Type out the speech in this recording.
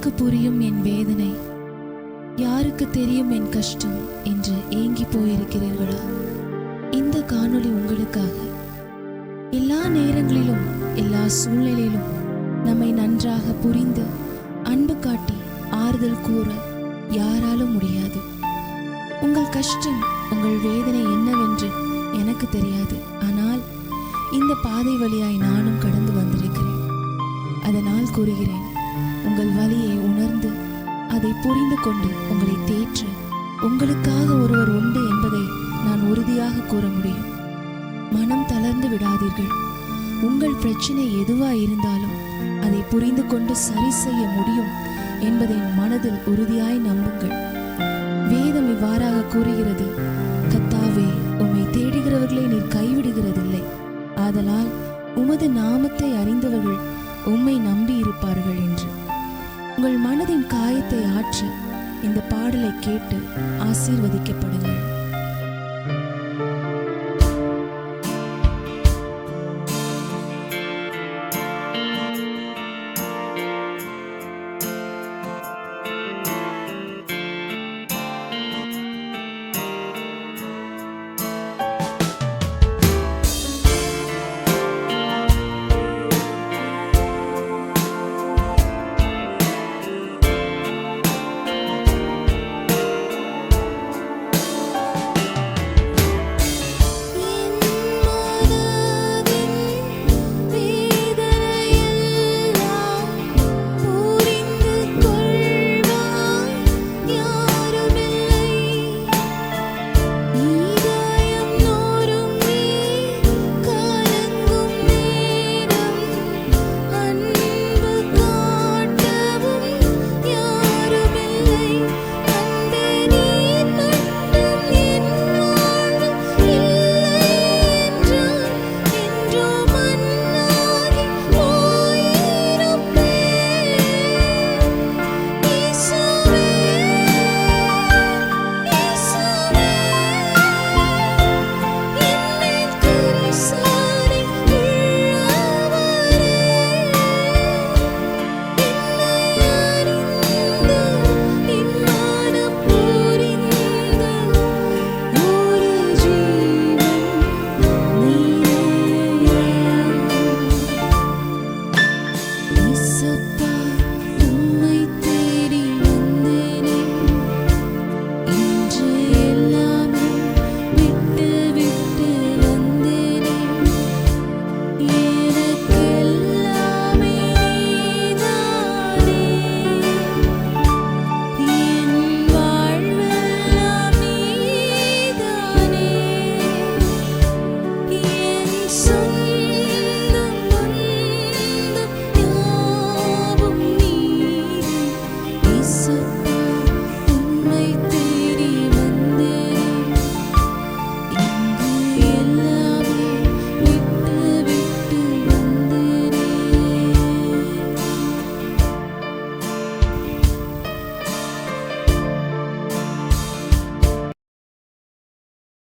யாருக்கு புரியும் என் வேதனை, யாருக்கு தெரியும் என் கஷ்டம் என்று ஏங்கி போயிருக்கிறீர்களா? இந்த காணொளி உங்களுக்காக. எல்லா நேரங்களிலும் எல்லா சூழ்நிலையிலும் நம்மை நன்றாக புரிந்து அன்பு காட்டி ஆறுதல் கூற யாராலும் முடியாது. உங்கள் கஷ்டம், உங்கள் வேதனை என்னவென்று எனக்கு தெரியாது. ஆனால் இந்த பாதை வழியாய் நானும் கடந்து வந்திருக்கிறேன். அதனால் கூறுகிறேன், உங்கள் வலியை உணர்ந்து அதை புரிந்து கொண்டு உங்களை தேற்ற உங்களுக்காக ஒருவர் உண்டு என்பதை நான் உறுதியாக கூற முடியும். மனம் தளர்ந்து விடாதீர்கள். உங்கள் பிரச்சனை எதுவாக இருந்தாலும் அதை புரிந்து கொண்டு சரி செய்ய முடியும் என்பதை மனதில் உறுதியாய் நம்புங்கள். வேதம் இவ்வாறாக கூறுகிறது, கர்த்தாவே, உம்மை தேடுகிறவர்களை நீர் கைவிடுகிறதில்லை. ஆதலால் உமது நாமத்தை அறிந்தவர்கள் உம்மை நம்பி இருப்பார்கள் என்று. உங்கள் மனதின் காயத்தை ஆற்ற இந்த பாடலை கேட்டு ஆசீர்வதிக்கப்படுங்கள்.